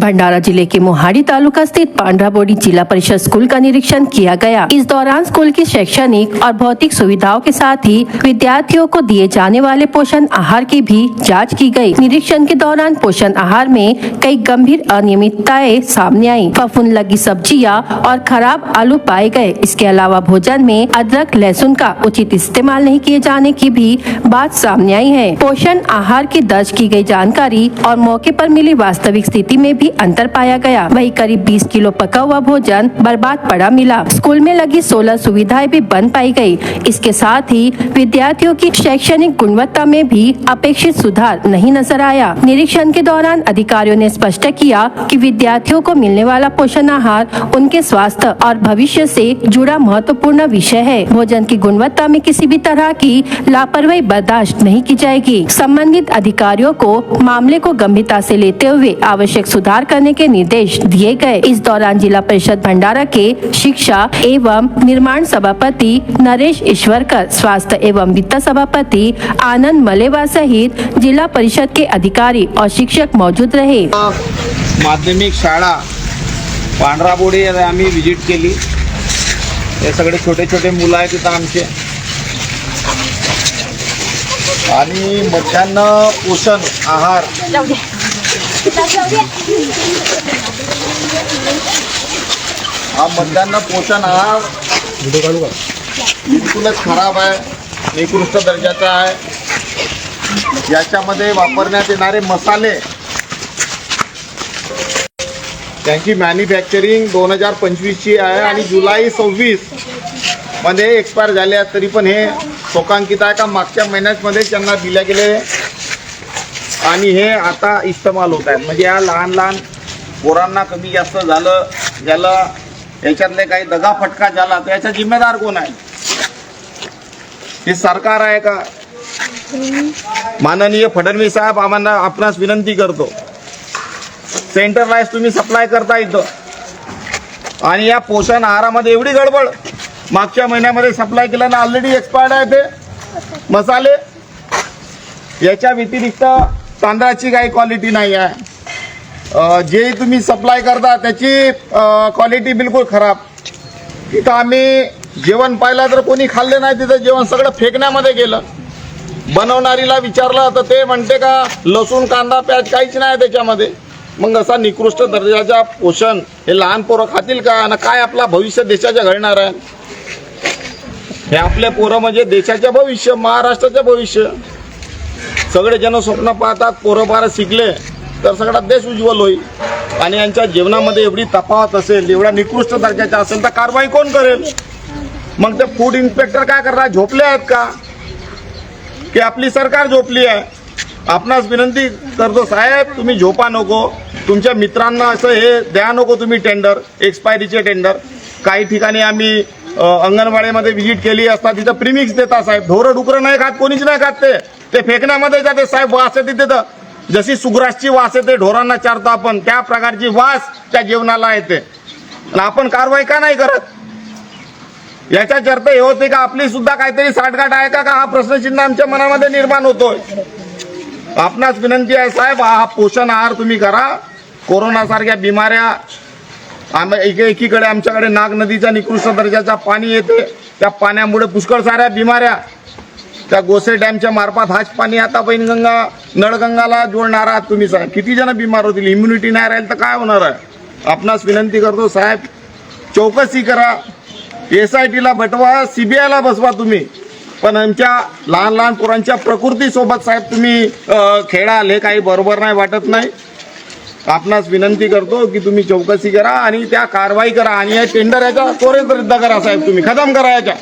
भंडारा जिले के मोहाड़ी तालुका स्थित पांड्राबोड़ी जिला परिषद स्कूल का निरीक्षण किया गया। इस दौरान स्कूल की शैक्षणिक और भौतिक सुविधाओं के साथ ही विद्यार्थियों को दिए जाने वाले पोषण आहार की भी जांच की गई। निरीक्षण के दौरान पोषण आहार में कई गंभीर अनियमितताएं सामने आई। फफूंद लगी सब्जियां और खराब आलू पाए गए। इसके अलावा भोजन में अदरक लहसुन का उचित इस्तेमाल नहीं किए जाने की भी बात सामने आई है। पोषण आहार की दर्ज की गई जानकारी और मौके पर मिली वास्तविक स्थिति में भी अंतर पाया गया। वहीं करीब 20 किलो पका हुआ भोजन बर्बाद पड़ा मिला। स्कूल में लगी 16 सुविधाएं भी बंद पाई गई। इसके साथ ही विद्यार्थियों की शैक्षणिक गुणवत्ता में भी अपेक्षित सुधार नहीं नजर आया। निरीक्षण के दौरान अधिकारियों ने स्पष्ट किया कि विद्यार्थियों को मिलने वाला पोषण आहार उनके स्वास्थ्य और भविष्य से जुड़ा महत्वपूर्ण विषय है। भोजन की गुणवत्ता में किसी भी तरह की लापरवाही बर्दाश्त नहीं की जाएगी। संबंधित अधिकारियों को मामले को गंभीरता से लेते हुए आवश्यक सुधार करने के निर्देश दिए गए। इस दौरान जिला परिषद भंडारा के शिक्षा एवं निर्माण सभापति नरेश ईश्वरकर, स्वास्थ्य एवं वित्त सभापति आनंद मलेवा सहित जिला परिषद के अधिकारी और शिक्षक मौजूद रहे। माध्यमिक शाळा पांढराबोडी आम्ही विजिट केली। हे सगळे छोटे छोटे मुलं आहेत तिथं आमचे आणि मध्यान्ह पोषण आहार हा मध्यान्ह पोषण आहार बिलकुलच खराब आहे, निकृष्ट दर्जाचा आहे। याच्यामध्ये वापरण्यात येणारे मसाले त्यांची मॅन्युफॅक्चरिंग 2025 ची आहे आणि जुलै 26 मध्ये एक्सपायर झाले आहेत। तरी पण हे शोकांकित आहे का मागच्या महिन्यामध्ये त्यांना दिल्या गेले आणि हे आता इस्तेमाल होत आहेत। म्हणजे या लहान लहान पोरांना कमी जास्त झालं, ज्याला याच्यातले काही दगा फटका झाला तर याचा जिम्मेदार कोण आहे? हे सरकार आहे का? माननीय फडणवीस साहेब, आम्हाला आपणास विनंती करतो, सेंटरलाइज तुम्ही सप्लाय करता इथं आणि या पोषण आहारामध्ये एवढी गडबड, मागच्या महिन्यामध्ये सप्लाय केलं ना, ऑलरेडी एक्सपायर्ड आहे ते मसाले। याच्या व्यतिरिक्त तांदळाची काही क्वालिटी नाही आहे। जे तुम्ही सप्लाय करता त्याची क्वालिटी बिलकुल खराब। तिथं आम्ही जेवण पाहिलं तर कोणी खाल्ले नाही, तिथं जेवण सगळं फेकण्यामध्ये गेलं। बनवणारीला विचारलं तर ते म्हणते का लसूण कांदा प्याज काहीच नाही त्याच्यामध्ये। मग असा निकृष्ट दर्जाचा पोषण हे लहान पोरं खातील का? आणि काय आपला भविष्य देशाच्या घडणार आहे? हे आपले पोरं म्हणजे देशाचे भविष्य, महाराष्ट्राचे भविष्य। सगळे जण स्वप्न पाहतात पोरं बारा शिकले तर सगळा देश उज्ज्वल होईल आणि यांच्या जीवनामध्ये एवढी तफावत असेल, एवढा निकृष्ट दर्जाचा असेल तर कारवाई कोण करेल? मग ते फूड इन्स्पेक्टर काय करणार? झोपले आहेत का की आपली सरकार झोपली आहे? आपणास विनंती करतो साहेब, तुम्ही झोपा नको, तुमच्या मित्रांना असं हे द्या नको तुम्ही टेंडर, एक्सपायरीचे टेंडर। काही ठिकाणी आम्ही अंगणवाडीमध्ये व्हिजिट केली असता तिथं प्रीमिक्स देता साहेब। ढोरं डुकरं नाही खात, कोणीच नाही खात, ते फेकण्यामध्ये जाते साहेब। वास येते तिथं, जशी सुग्रासची वास येते ढोरांना चारतो आपण, त्या प्रकारची वास त्या जेवणाला येते। आणि आपण कारवाई का नाही करत? याच्या चर्चा हे होते का आपली सुद्धा काहीतरी साठगाठ आहे का? हा प्रश्नचिन्ह आमच्या मनामध्ये निर्माण होतोय। आपणास विनंती आहे साहेब, हा पोषण आहार तुम्ही करा। कोरोनासारख्या बिमाऱ्या एकीकडे आमच्याकडे नाग नदीचा निकृष्ट दर्जाचा पाणी येते, त्या पाण्यामुळे पुष्कळ साऱ्या बिमाऱ्या, त्या गोसे डॅमच्या मार्फत हाच पाणी आता पैनगंगा नळगंगाला जोडणार आहात तुम्ही साहेब। किती जण बिमार होतील? इम्युनिटी नाही राहील तर काय होणार आहे? आपणास विनंती करतो साहेब, चौकशी करा, SIT ला बटवा, CBI ला बसवा तुम्ही, पण आमच्या लहान लहान पोरांच्या प्रकृतीसोबत साहेब तुम्ही खेळाल, हे काही बरोबर नाही वाटत नाही। आपणास विनंती करतो की तुम्ही चौकशी करा आणि त्या कारवाई करा आणि या टेंडर याचा त्वरित रद्द करा साहेब, तुम्ही खतम करा याच्या।